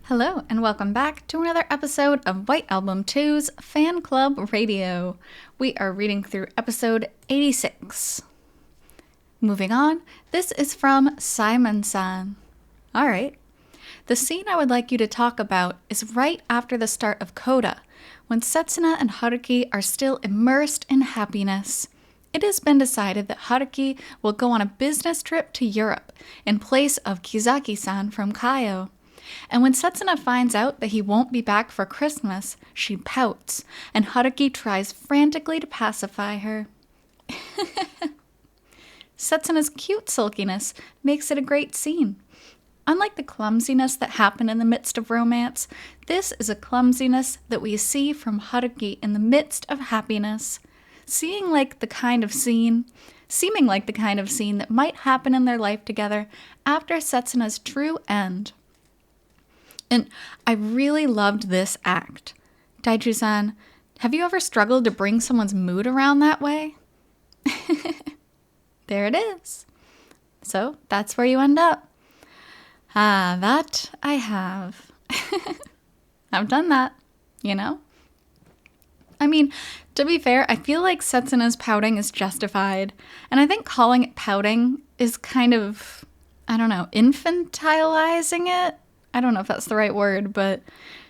Hello, and welcome back to another episode of White Album 2's Fan Club Radio. We are reading through episode 86. Moving on, this is from Simon-san. Alright. The scene I would like you to talk about is right after the start of Coda, when Setsuna and Haruki are still immersed in happiness. It has been decided that Haruki will go on a business trip to Europe in place of Kizaki-san from Kaio. And when Setsuna finds out that he won't be back for Christmas, she pouts, and Haruki tries frantically to pacify her. Setsuna's cute sulkiness makes it a great scene. Unlike the clumsiness that happened in the midst of romance, this is a clumsiness that we see from Haruki in the midst of happiness, seeming like the kind of scene that might happen in their life together after Setsuna's true end. And I really loved this act. Daiju-san, have you ever struggled to bring someone's mood around that way? There it is. So that's where you end up. That I have. I've done that, you know? I mean, to be fair, I feel like Setsuna's pouting is justified. And I think calling it pouting is kind of, infantilizing it. I don't know if that's the right word, but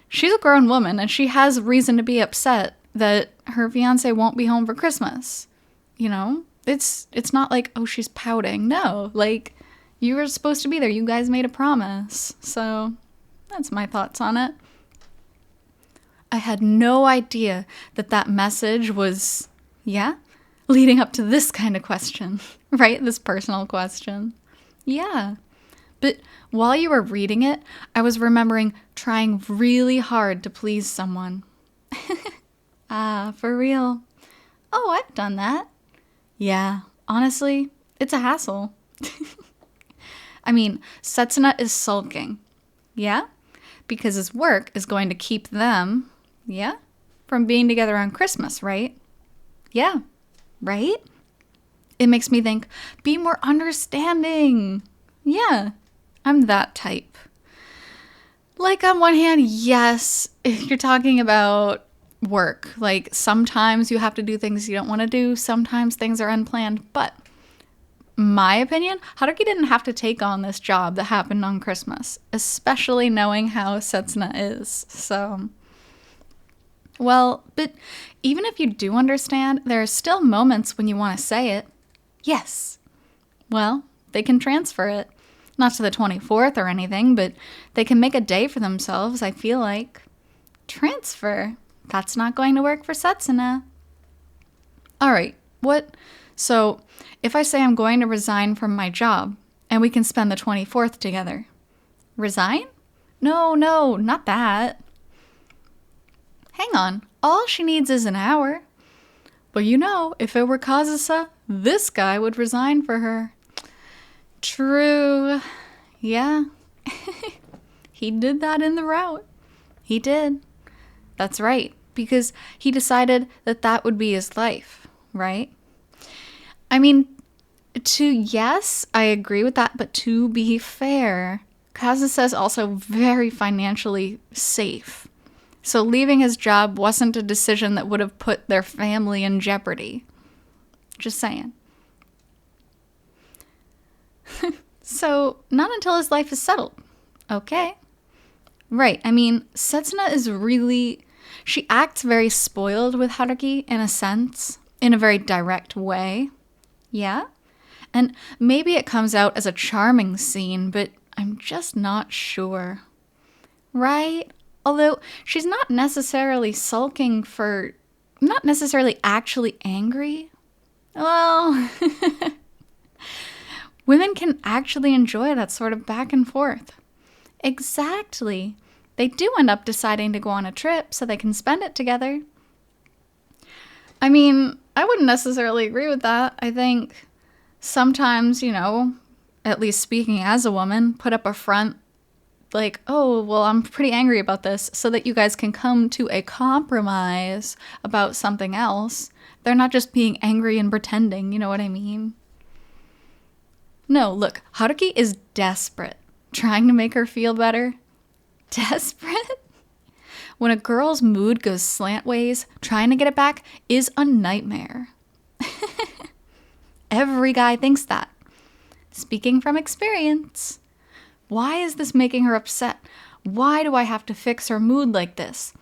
she's a grown woman and she has reason to be upset that her fiancé won't be home for Christmas. You know, it's not like, oh, she's pouting. No, like, you were supposed to be there. You guys made a promise. So that's my thoughts on it. I had no idea that message was, leading up to this kind of question, right? This personal question. Yeah. But while you were reading it, I was remembering trying really hard to please someone. For real. Oh, I've done that. Yeah, honestly, it's a hassle. I mean, Setsuna is sulking. Yeah? Because his work is going to keep them, from being together on Christmas, right? Yeah, right? It makes me think, be more understanding. Yeah. I'm that type. Like, on one hand, yes, if you're talking about work, like, sometimes you have to do things you don't want to do, sometimes things are unplanned, but my opinion, Haruki didn't have to take on this job that happened on Christmas, especially knowing how Setsuna is, so. Well, but even if you do understand, there are still moments when you want to say it. Yes. Well, they can transfer it. Not to the 24th or anything, but they can make a day for themselves, I feel like. Transfer. That's not going to work for Setsuna. Alright, what? So, if I say I'm going to resign from my job, and we can spend the 24th together. Resign? No, not that. Hang on, all she needs is an hour. But if it were Kazusa, this guy would resign for her. True. Yeah. He did that in the route. He did. That's right. Because he decided that would be his life, right? I mean, yes, I agree with that, but to be fair, Kazusa is also very financially safe. So leaving his job wasn't a decision that would have put their family in jeopardy. Just saying. So, not until his life is settled. Okay. Right, I mean, Setsuna is she acts very spoiled with Haruki in a sense, in a very direct way. Yeah? And maybe it comes out as a charming scene, but I'm just not sure. Right? Although, she's not necessarily not necessarily actually angry. Well... Women can actually enjoy that sort of back and forth. Exactly. They do end up deciding to go on a trip so they can spend it together. I mean, I wouldn't necessarily agree with that. I think sometimes, at least speaking as a woman, put up a front like, oh, well, I'm pretty angry about this, so that you guys can come to a compromise about something else. They're not just being angry and pretending, you know what I mean? No, look, Haruki is desperate, trying to make her feel better. Desperate? When a girl's mood goes slantways, trying to get it back is a nightmare. Every guy thinks that. Speaking from experience. Why is this making her upset? Why do I have to fix her mood like this?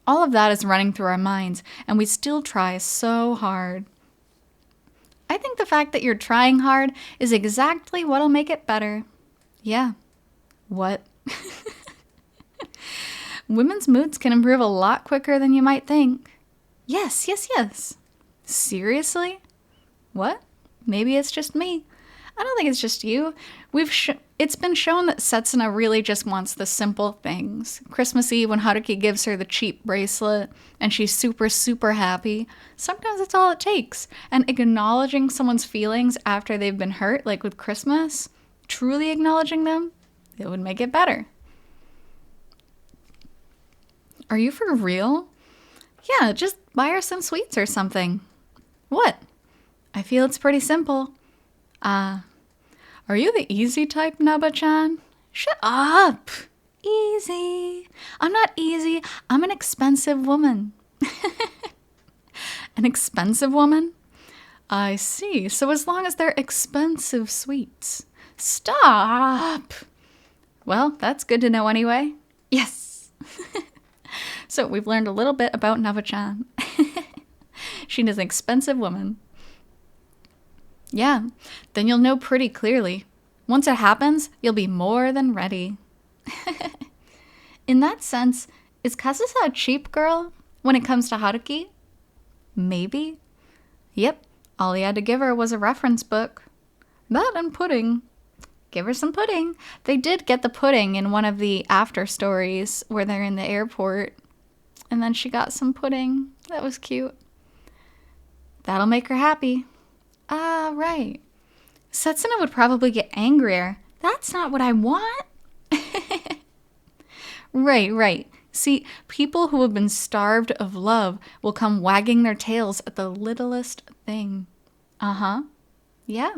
All of that is running through our minds, and we still try so hard. I think the fact that you're trying hard is exactly what'll make it better. Yeah. What? Women's moods can improve a lot quicker than you might think. Yes. Seriously? What? Maybe it's just me. I don't think it's just you. It's been shown that Setsuna really just wants the simple things. Christmas Eve when Haruki gives her the cheap bracelet and she's super, super happy. Sometimes that's all it takes. And acknowledging someone's feelings after they've been hurt, like with Christmas, truly acknowledging them, it would make it better. Are you for real? Yeah, just buy her some sweets or something. What? I feel it's pretty simple. Are you the easy type, Naba-chan? Shut up! Easy. I'm not easy. I'm an expensive woman. An expensive woman? I see. So as long as they're expensive sweets. Stop! Well, that's good to know anyway. Yes! So we've learned a little bit about Naba-chan. She's an expensive woman. Yeah, then you'll know pretty clearly. Once it happens, you'll be more than ready. In that sense, is Kazusa a cheap girl when it comes to Haruki? Maybe. Yep, all he had to give her was a reference book. That and pudding. Give her some pudding. They did get the pudding in one of the after stories where they're in the airport. And then she got some pudding. That was cute. That'll make her happy. Ah, right. Setsuna would probably get angrier. That's not what I want. Right. See, people who have been starved of love will come wagging their tails at the littlest thing. Uh-huh. Yeah.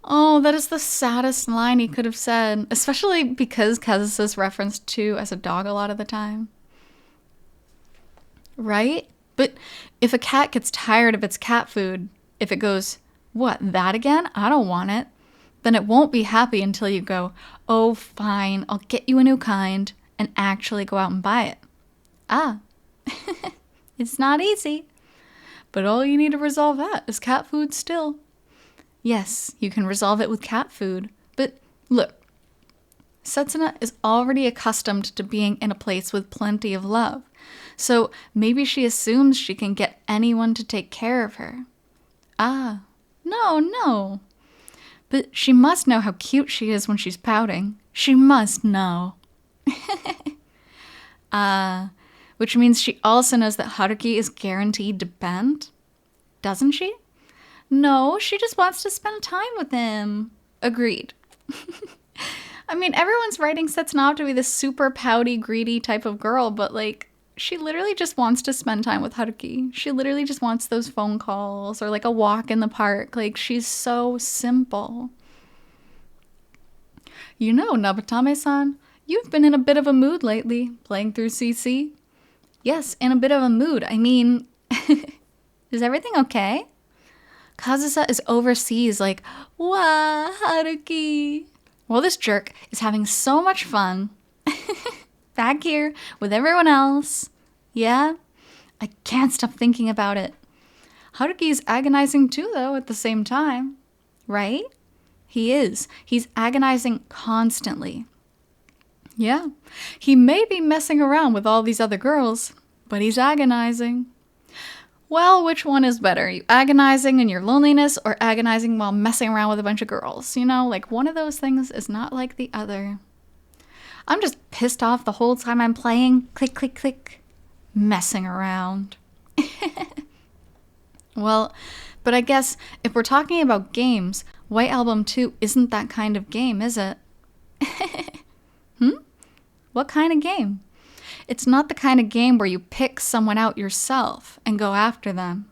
Oh, that is the saddest line he could have said, especially because Kazusa's referenced to as a dog a lot of the time. Right? But if a cat gets tired of its cat food, if it goes, what, that again? I don't want it. Then it won't be happy until you go, oh, fine, I'll get you a new kind, and actually go out and buy it. Ah, it's not easy. But all you need to resolve that is cat food still. Yes, you can resolve it with cat food. But look, Setsuna is already accustomed to being in a place with plenty of love. So maybe she assumes she can get anyone to take care of her. Ah, no. But she must know how cute she is when she's pouting. She must know. Which means she also knows that Haruki is guaranteed to bend? Doesn't she? No, she just wants to spend time with him. Agreed. I mean, everyone's writing Setsuna to be this super pouty, greedy type of girl, but like, she literally just wants to spend time with Haruki. She literally just wants those phone calls or like a walk in the park. Like, she's so simple. You know, Nabatame-san, you've been in a bit of a mood lately, playing through CC. Yes, in a bit of a mood. I mean, is everything okay? Kazusa is overseas like, wow, Haruki. Well, this jerk is having so much fun. Back here with everyone else. Yeah? I can't stop thinking about it. Haruki's agonizing too, though, at the same time. Right? He is. He's agonizing constantly. Yeah. He may be messing around with all these other girls, but he's agonizing. Well, which one is better? Are you agonizing in your loneliness or agonizing while messing around with a bunch of girls? You know, like one of those things is not like the other. I'm just pissed off the whole time I'm playing. Click, click, click. Messing around. Well, but I guess if we're talking about games, White Album 2 isn't that kind of game, is it? What kind of game? It's not the kind of game where you pick someone out yourself and go after them.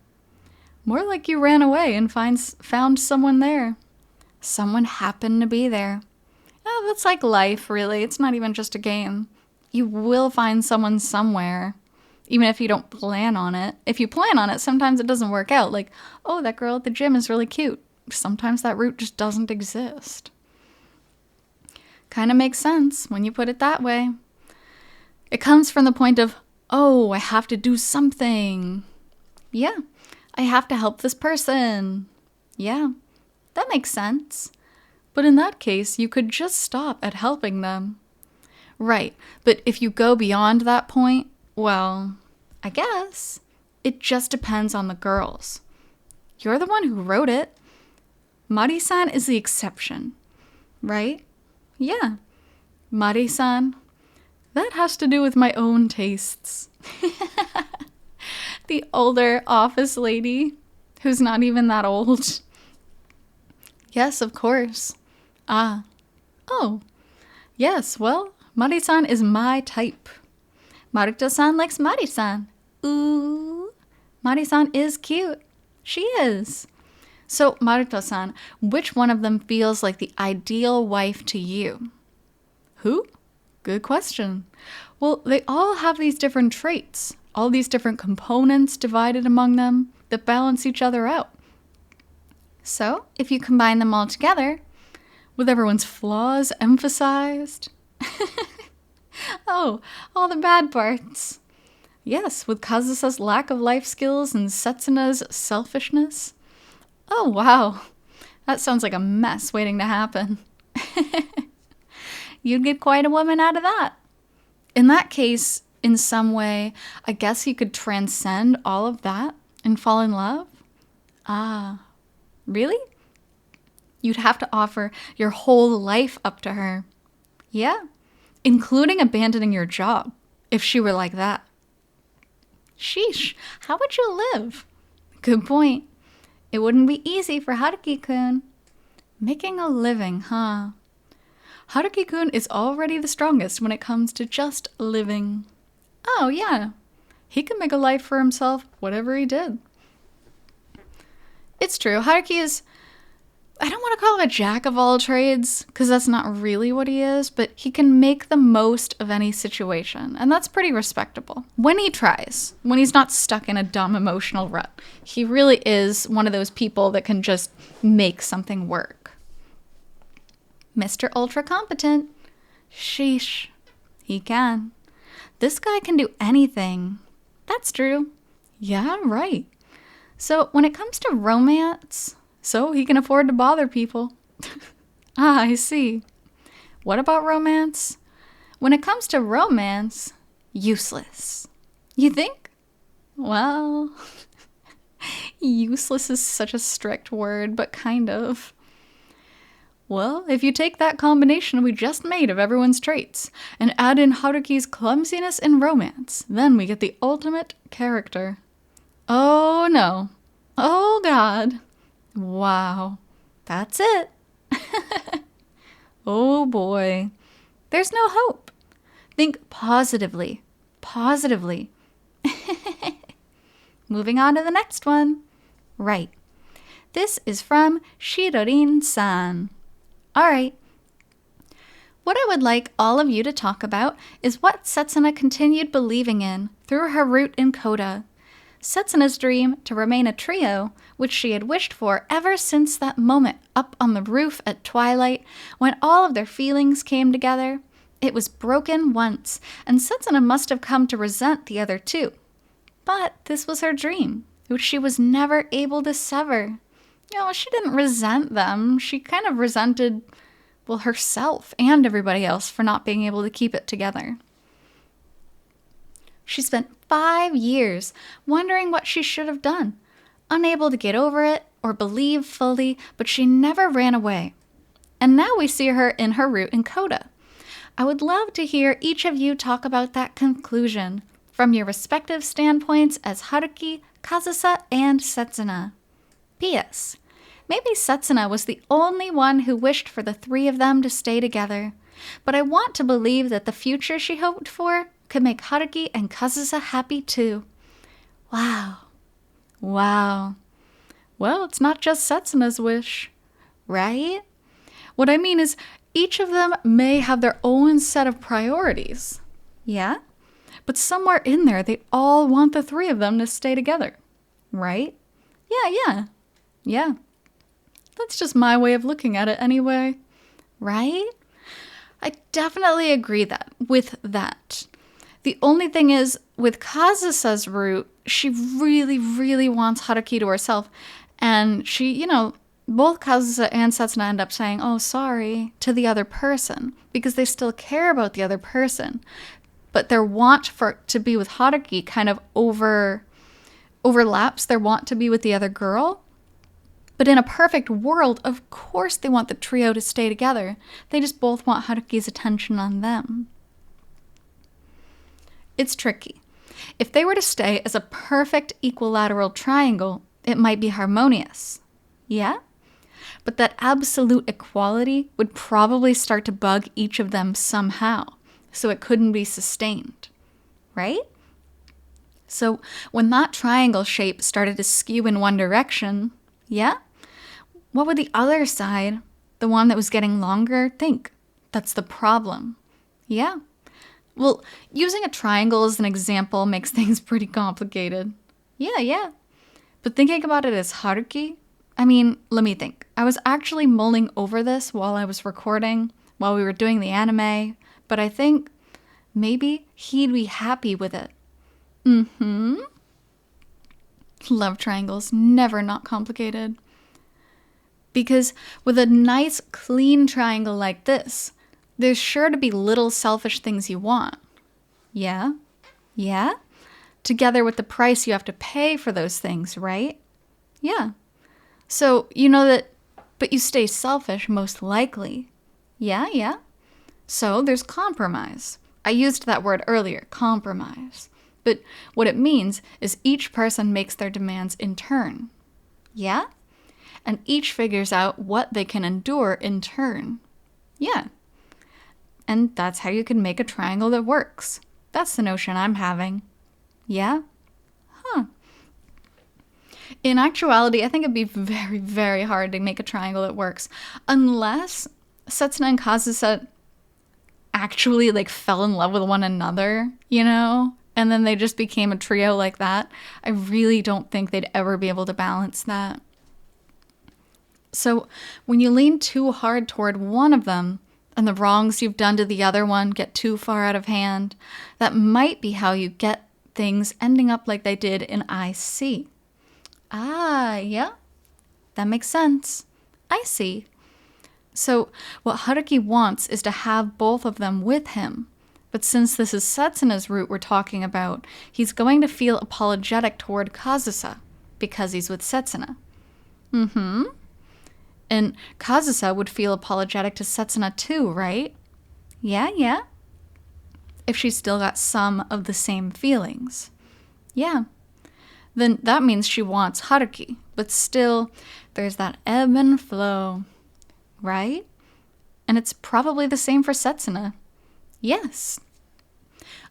More like you ran away and found someone there. Someone happened to be there. Oh, that's like life, really. It's not even just a game. You will find someone somewhere, even if you don't plan on it. If you plan on it, sometimes it doesn't work out. Like, oh, that girl at the gym is really cute. Sometimes that route just doesn't exist. Kind of makes sense when you put it that way. It comes from the point of, oh, I have to do something. Yeah, I have to help this person. Yeah, that makes sense. But in that case, you could just stop at helping them. Right, but if you go beyond that point, well, I guess it just depends on the girls. You're the one who wrote it. Mari-san is the exception, right? Yeah, Mari-san. That has to do with my own tastes. The older office lady who's not even that old. Yes, of course. Ah. Oh. Yes, well, Mari-san is my type. Maruto-san likes Mari-san. Ooh. Mari-san is cute. She is. So, Maruto-san, which one of them feels like the ideal wife to you? Who? Good question. Well, they all have these different traits, all these different components divided among them that balance each other out. So, if you combine them all together, with everyone's flaws emphasized, oh, all the bad parts. Yes, with Kazusa's lack of life skills and Setsuna's selfishness. Oh, wow. That sounds like a mess waiting to happen. You'd get quite a woman out of that. In that case, in some way, I guess you could transcend all of that and fall in love? Ah, really? You'd have to offer your whole life up to her. Yeah, including abandoning your job, if she were like that. Sheesh, how would you live? Good point. It wouldn't be easy for Haruki-kun. Making a living, huh? Haruki-kun is already the strongest when it comes to just living. Oh, yeah. He can make a life for himself, whatever he did. It's true. Haruki is, I don't want to call him a jack of all trades, because that's not really what he is, but he can make the most of any situation, and that's pretty respectable. When he tries, when he's not stuck in a dumb emotional rut, he really is one of those people that can just make something work. Mr. Ultra Competent. Sheesh. He can. This guy can do anything. That's true. Yeah, right. So when it comes to romance, so he can afford to bother people. Ah, I see. What about romance? When it comes to romance, useless. You think? Well, useless is such a strict word, but kind of. Well, if you take that combination we just made of everyone's traits and add in Haruki's clumsiness in romance, then we get the ultimate character. Oh no. Oh god. Wow. That's it. Oh boy. There's no hope. Think positively. Positively. Moving on to the next one. Right. This is from Shirorin-san. Alright. What I would like all of you to talk about is what Setsuna continued believing in through her route in Koda. Setsuna's dream to remain a trio, which she had wished for ever since that moment up on the roof at twilight when all of their feelings came together. It was broken once, and Setsuna must have come to resent the other two. But this was her dream, which she was never able to sever. You know, she didn't resent them. She kind of resented, well, herself and everybody else for not being able to keep it together. She spent 5 years wondering what she should have done, unable to get over it or believe fully, but she never ran away. And now we see her in her route in Koda. I would love to hear each of you talk about that conclusion from your respective standpoints as Haruki, Kazusa, and Setsuna. P.S. Maybe Setsuna was the only one who wished for the three of them to stay together, but I want to believe that the future she hoped for could make Haruki and Kazusa happy too. Wow. Wow. Well, it's not just Setsuna's wish, right? What I mean is, each of them may have their own set of priorities. Yeah? But somewhere in there, they all want the three of them to stay together. Right? Yeah. That's just my way of looking at it anyway. Right? I definitely agree with that. The only thing is, with Kazusa's route, she really, really wants Haruki to herself. And she, both Kazusa and Setsuna end up saying, oh, sorry, to the other person, because they still care about the other person. But their want to be with Haruki kind of overlaps their want to be with the other girl. But in a perfect world, of course they want the trio to stay together. They just both want Haruki's attention on them. It's tricky. If they were to stay as a perfect equilateral triangle, it might be harmonious. Yeah? But that absolute equality would probably start to bug each of them somehow, so it couldn't be sustained. Right? So when that triangle shape started to skew in one direction, yeah? What would the other side, the one that was getting longer, think? That's the problem. Yeah. Well, using a triangle as an example makes things pretty complicated. Yeah. But thinking about it as Haruki, let me think. I was actually mulling over this while I was recording, while we were doing the anime, but I think maybe he'd be happy with it. Love triangles, never not complicated. Because with a nice, clean triangle like this, there's sure to be little selfish things you want. Yeah? Together with the price you have to pay for those things, right? Yeah. So, but you stay selfish most likely. Yeah. So there's compromise. I used that word earlier, compromise. But what it means is each person makes their demands in turn. Yeah? And each figures out what they can endure in turn. Yeah. And that's how you can make a triangle that works. That's the notion I'm having. Yeah? In actuality, I think it'd be very, very hard to make a triangle that works. Unless Setsuna and Kazusa actually fell in love with one another, And then they just became a trio like that. I really don't think they'd ever be able to balance that. So when you lean too hard toward one of them, and the wrongs you've done to the other one get too far out of hand, that might be how you get things ending up like they did in I See. Ah, yeah. That makes sense. I see. So what Haruki wants is to have both of them with him. But since this is Setsuna's route we're talking about, he's going to feel apologetic toward Kazusa because he's with Setsuna. And Kazusa would feel apologetic to Setsuna too, right? Yeah. If she's still got some of the same feelings. Yeah. Then that means she wants Haruki. But still, there's that ebb and flow. Right? And it's probably the same for Setsuna. Yes.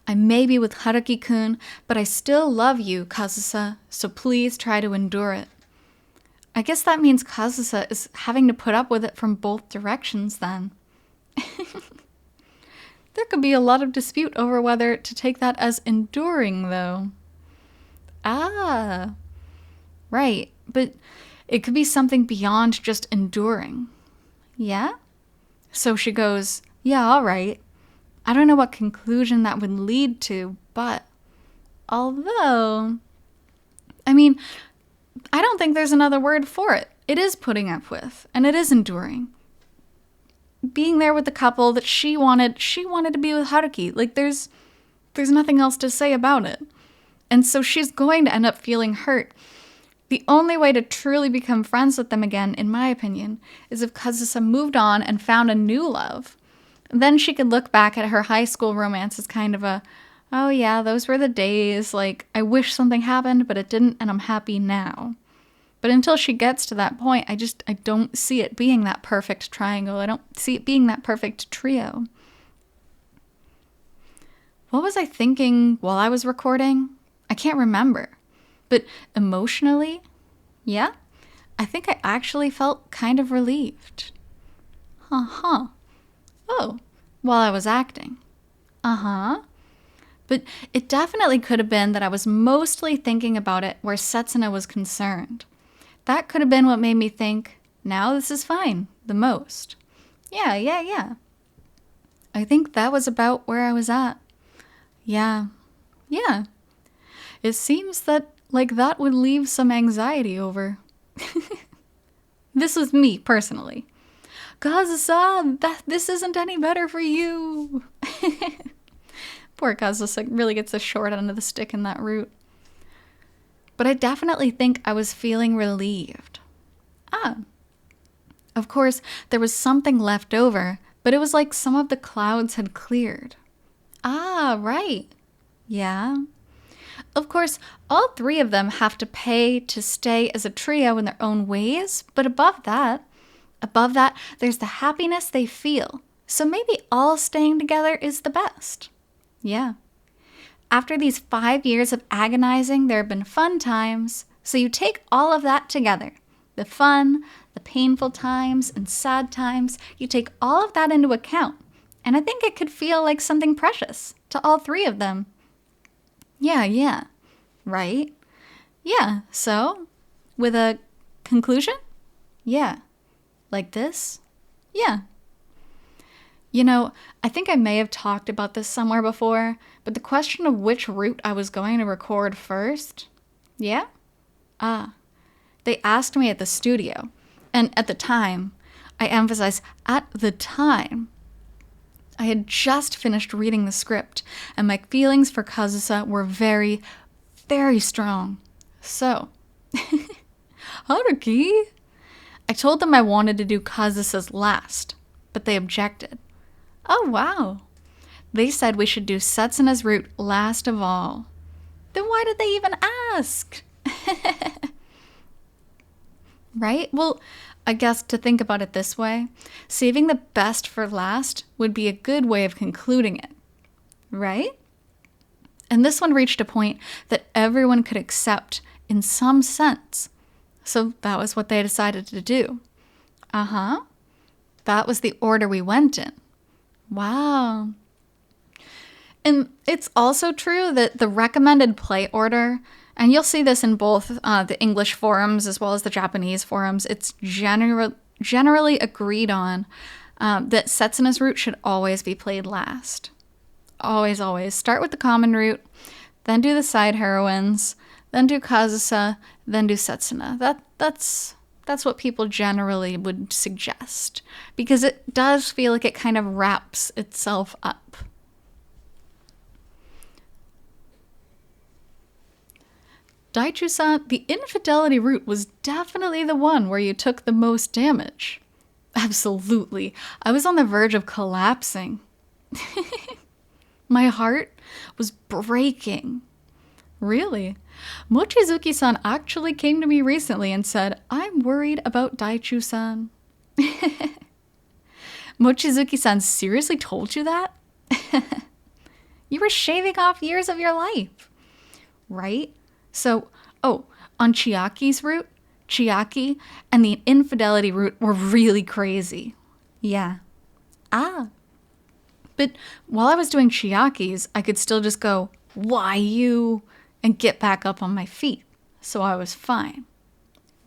I may be with Haruki-kun, but I still love you, Kazusa, so please try to endure it. I guess that means Kazusa is having to put up with it from both directions then. There could be a lot of dispute over whether to take that as enduring, though. Ah, right, but it could be something beyond just enduring. Yeah? So she goes, yeah, all right. I don't know what conclusion that would lead to, but although, I don't think there's another word for it. It is putting up with, and it is enduring. Being there with the couple that she wanted to be with Haruki. There's nothing else to say about it. And so she's going to end up feeling hurt. The only way to truly become friends with them again, in my opinion, is if Kazusa moved on and found a new love. Then she could look back at her high school romance as kind of a, oh yeah, those were the days, I wish something happened, but it didn't, and I'm happy now. But until she gets to that point, I don't see it being that perfect triangle. I don't see it being that perfect trio. What was I thinking while I was recording? I can't remember. But emotionally, yeah, I think I actually felt kind of relieved. Oh, while I was acting. Uh-huh. But it definitely could have been that I was mostly thinking about it where Setsuna was concerned. That could have been what made me think, now this is fine, the most. Yeah. I think that was about where I was at. Yeah. It seems that, like, that would leave some anxiety over. This was me, personally. Kazusa, this isn't any better for you. Poor Kazusa really gets the short end of the stick in that route. But I definitely think I was feeling relieved. Of course, there was something left over, but it was like some of the clouds had cleared. Right. Yeah. Of course, all three of them have to pay to stay as a trio in their own ways, but above that, there's the happiness they feel. So maybe all staying together is the best. Yeah. After these 5 years of agonizing, there have been fun times. So you take all of that together. The fun, the painful times, and sad times. You take all of that into account. And I think it could feel like something precious to all three of them. Yeah. Right? Yeah, so, with a conclusion? Yeah. Like this? Yeah. You know, I think I may have talked about this somewhere before, but the question of which route I was going to record first? Yeah? They asked me at the studio, and at the time, I emphasize at the time, I had just finished reading the script, and my feelings for Kazusa were very, very strong. So, Haruki, I told them I wanted to do Kazusa's last, but they objected. Oh, wow. They said we should do Setsuna's route last of all. Then why did they even ask? Right? Well, I guess to think about it this way, saving the best for last would be a good way of concluding it. Right? And this one reached a point that everyone could accept in some sense. So that was what they decided to do. That was the order we went in. Wow. And it's also true that the recommended play order, and you'll see this in both the English forums as well as the Japanese forums, it's generally agreed on that Setsuna's route should always be played last. Always. Start with the common route, then do the side heroines, then do Kazusa, then do Setsuna. That's what people generally would suggest, because it does feel like it kind of wraps itself up. Daichu-san, the infidelity route was definitely the one where you took the most damage. Absolutely. I was on the verge of collapsing. My heart was breaking. Really? Mochizuki-san actually came to me recently and said, I'm worried about Daichu-san. Mochizuki-san seriously told you that? You were shaving off years of your life. Right? So, on Chiaki's route, Chiaki and the infidelity route were really crazy. Yeah. But while I was doing Chiaki's, I could still just go, why you? And get back up on my feet. So I was fine.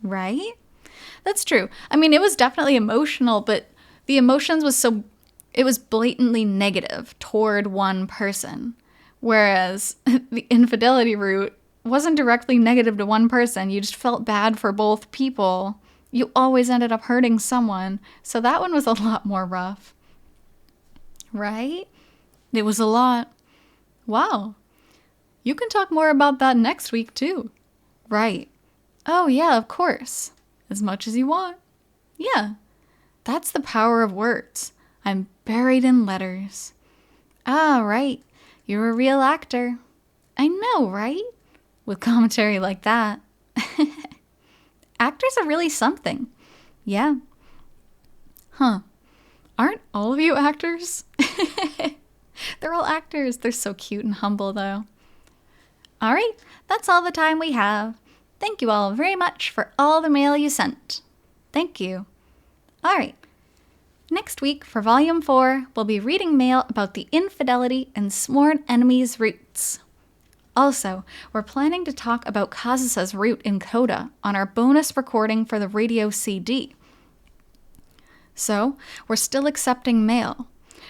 Right? That's true. I mean, it was definitely emotional, but the emotions it was blatantly negative toward one person. Whereas the infidelity route wasn't directly negative to one person. You just felt bad for both people. You always ended up hurting someone. So that one was a lot more rough. Right? It was a lot. Wow. You can talk more about that next week, too. Right. Oh, yeah, of course. As much as you want. Yeah. That's the power of words. I'm buried in letters. Right. You're a real actor. I know, right? With commentary like that. Actors are really something. Yeah. Huh. Aren't all of you actors? They're all actors. They're so cute and humble, though. All right, that's all the time we have. Thank you all very much for all the mail you sent. Thank you. All right. Next week, for Volume 4, we'll be reading mail about the infidelity and sworn enemies' roots. Also, we're planning to talk about Kazusa's route in Coda on our bonus recording for the radio CD. So, we're still accepting mail.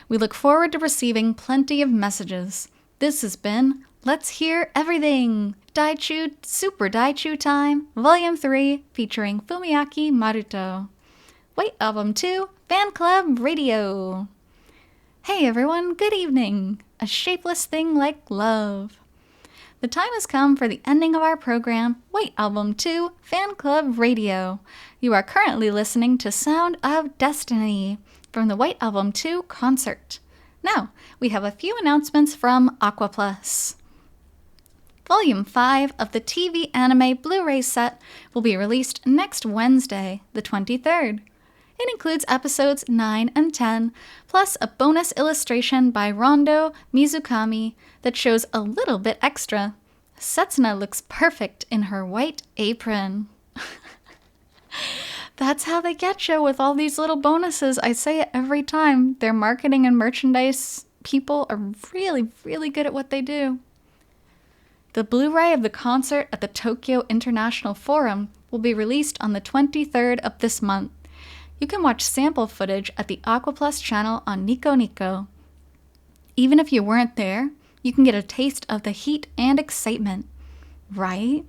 We look forward to receiving plenty of messages. This has been Let's Hear Everything! Daichu Super Daichu Time, Volume 3, featuring Fumiaki Maruto. White Album 2, Fanclub Radio. Hey everyone, good evening. A shapeless thing like love. The time has come for the ending of our program, White Album 2, Fanclub Radio. You are currently listening to Sound of Destiny from the White Album 2 concert. Now, we have a few announcements from Aqua Plus. Volume 5 of the TV anime Blu-ray set will be released next Wednesday, the 23rd. It includes episodes 9 and 10, plus a bonus illustration by Rondo Mizukami that shows a little bit extra. Setsuna looks perfect in her white apron. That's how they get you with all these little bonuses. I say it every time. Their marketing and merchandise people are really, really good at what they do. The Blu-ray of the concert at the Tokyo International Forum will be released on the 23rd of this month. You can watch sample footage at the Aqua Plus channel on Nico Nico. Even if you weren't there, you can get a taste of the heat and excitement, right?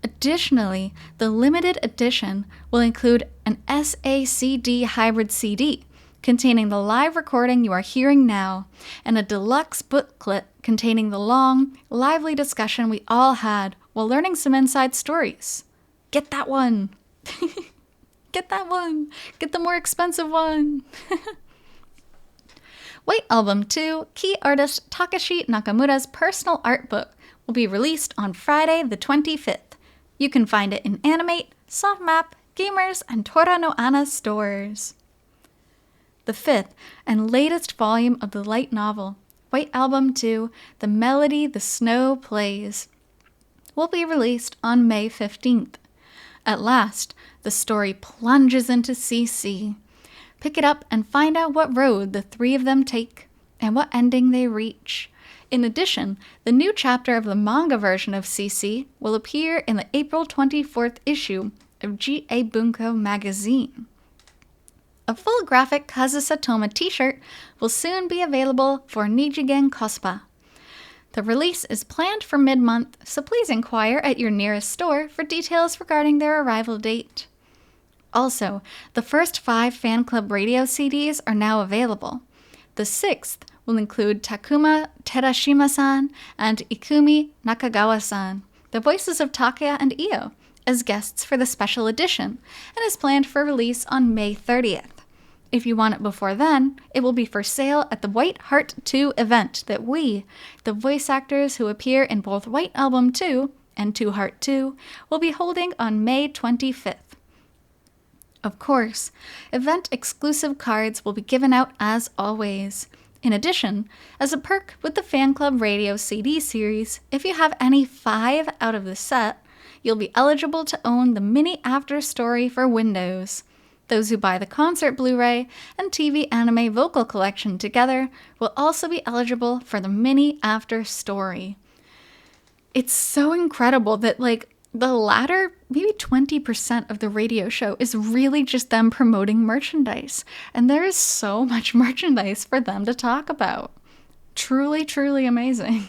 Additionally, the limited edition will include an SACD hybrid CD containing the live recording you are hearing now, and a deluxe booklet containing the long, lively discussion we all had while learning some inside stories. Get that one! Get that one! Get the more expensive one! White Album 2, key artist Takashi Nakamura's personal art book will be released on Friday the 25th. You can find it in Animate, Softmap, Gamers, and Tora no Ana stores. The 5th and latest volume of the light novel, White Album 2, The Melody the Snow Plays, will be released on May 15th. At last, the story plunges into CC. Pick it up and find out what road the three of them take and what ending they reach. In addition, the new chapter of the manga version of CC will appear in the April 24th issue of GA Bunko magazine. A full graphic Kazusa Toma t-shirt will soon be available for Nijigen Cospa. The release is planned for mid-month, so please inquire at your nearest store for details regarding their arrival date. Also, the first 5 fan club radio CDs are now available. The 6th will include Takuma Terashima-san and Ikumi Nakagawa-san, the voices of Takuya and Io, as guests for the special edition, and is planned for release on May 30th. If you want it before then, it will be for sale at the White Heart 2 event that we, the voice actors who appear in both White Album 2 and 2 Heart 2, will be holding on May 25th. Of course, event-exclusive cards will be given out as always. In addition, as a perk with the Fan Club Radio CD series, if you have any 5 out of the set, you'll be eligible to own the mini after story for Windows. Those who buy the concert Blu-ray and TV anime vocal collection together will also be eligible for the mini after story. It's so incredible that the latter, maybe 20% of the radio show is really just them promoting merchandise. And there is so much merchandise for them to talk about. Truly, truly amazing.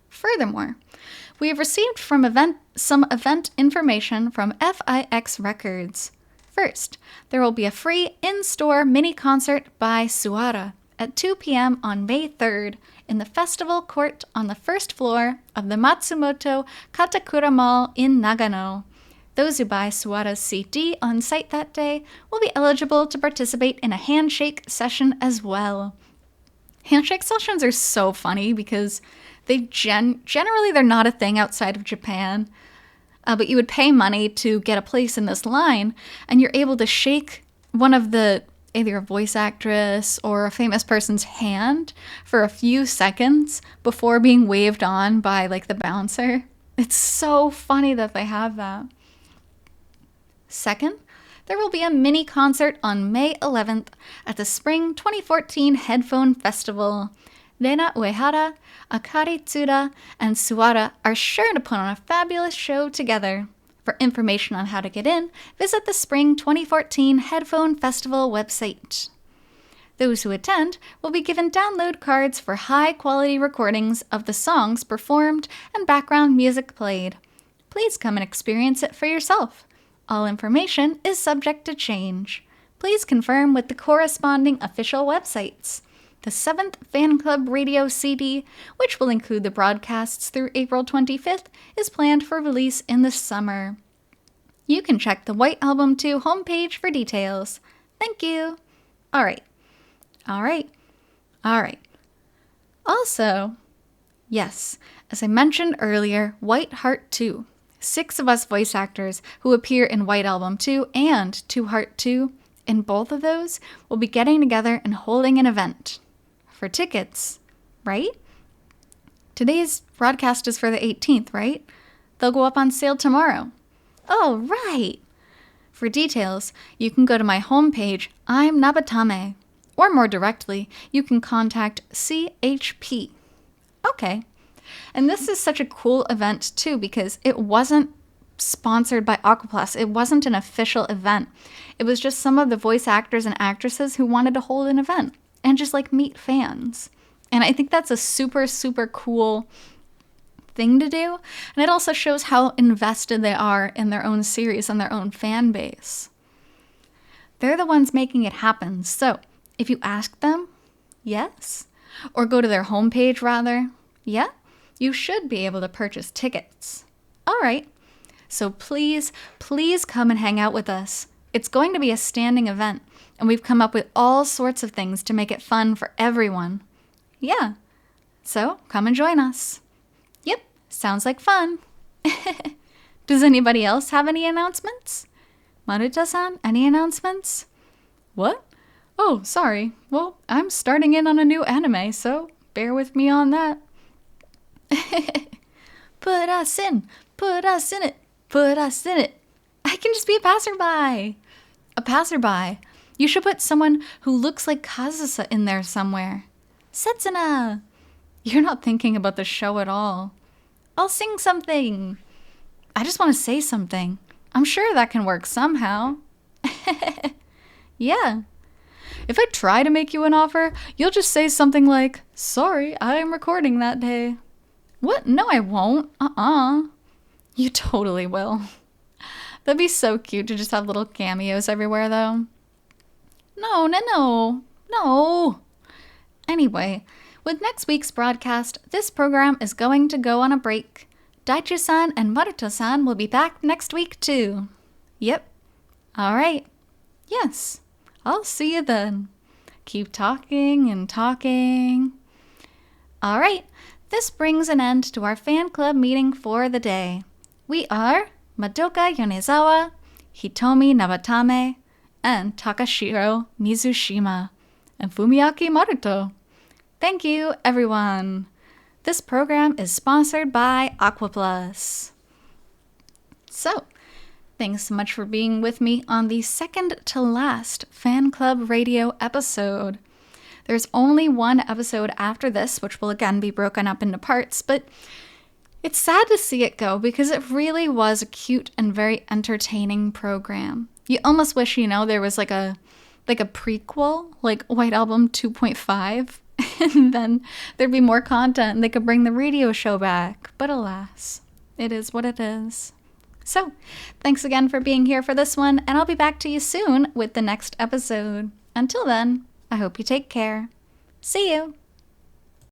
Furthermore, we have received some event information from FIX Records. First, there will be a free in-store mini concert by Suara at 2 p.m. on May 3rd in the festival court on the first floor of the Matsumoto Katakura Mall in Nagano. Those who buy Suara's CD on site that day will be eligible to participate in a handshake session as well. Handshake sessions are so funny because they generally they're not a thing outside of Japan. But you would pay money to get a place in this line, and you're able to shake one of either a voice actress or a famous person's hand for a few seconds before being waved on by the bouncer. It's so funny that they have that. Second, there will be a mini concert on May 11th at the Spring 2014 Headphone Festival. Rena Uehara, Akari Tsuda, and Suwara are sure to put on a fabulous show together. For information on how to get in, visit the Spring 2014 Headphone Festival website. Those who attend will be given download cards for high-quality recordings of the songs performed and background music played. Please come and experience it for yourself. All information is subject to change. Please confirm with the corresponding official websites. The 7th Fan Club Radio CD, which will include the broadcasts through April 25th, is planned for release in the summer. You can check the White Album 2 homepage for details. Thank you. All right. Also, yes, as I mentioned earlier, White Heart 2. 6 of us voice actors who appear in White Album 2 and Two Heart 2, in both of those, will be getting together and holding an event. For tickets, right? Today's broadcast is for the 18th, right? They'll go up on sale tomorrow. Oh, right! For details, you can go to my homepage, I'm Nabatame. Or more directly, you can contact CHP. Okay. And this is such a cool event, too, because it wasn't sponsored by Aquaplus. It wasn't an official event. It was just some of the voice actors and actresses who wanted to hold an event and just, meet fans. And I think that's a super, super cool thing to do. And it also shows how invested they are in their own series and their own fan base. They're the ones making it happen, so if you ask them, yes, or go to their homepage rather, yeah, you should be able to purchase tickets. All right, so please come and hang out with us. It's going to be a standing event, and we've come up with all sorts of things to make it fun for everyone. Yeah, so come and join us. Yep, sounds like fun. Does anybody else have any announcements? Maruto-san, any announcements? What? Oh, sorry. Well, I'm starting in on a new anime, so bear with me on that. Put us in it. I can just be a passerby. A passerby. You should put someone who looks like Kazusa in there somewhere. Setsuna. You're not thinking about the show at all. I'll sing something. I just want to say something. I'm sure that can work somehow. Yeah. If I try to make you an offer, you'll just say something like, sorry, I'm recording that day. What? No, I won't. You totally will. That'd be so cute to just have little cameos everywhere, though. No. Anyway, with next week's broadcast, this program is going to go on a break. Daichu-san and Maruto-san will be back next week, too. Yep. All right. Yes. I'll see you then. Keep talking and talking. All right, this brings an end to our fan club meeting for the day. We are Madoka Yonezawa, Hitomi Nabatame, and Takashiro Mizushima, and Fumiaki Maruto. Thank you, everyone. This program is sponsored by Aquaplus. So, thanks so much for being with me on the second to last Fan Club Radio episode. There's only one episode after this, which will again be broken up into parts, but it's sad to see it go because it really was a cute and very entertaining program. You almost wish, there was like a prequel, like White Album 2.5, and then there'd be more content and they could bring the radio show back. But alas, it is what it is. So, thanks again for being here for this one, and I'll be back to you soon with the next episode. Until then, I hope you take care. See you!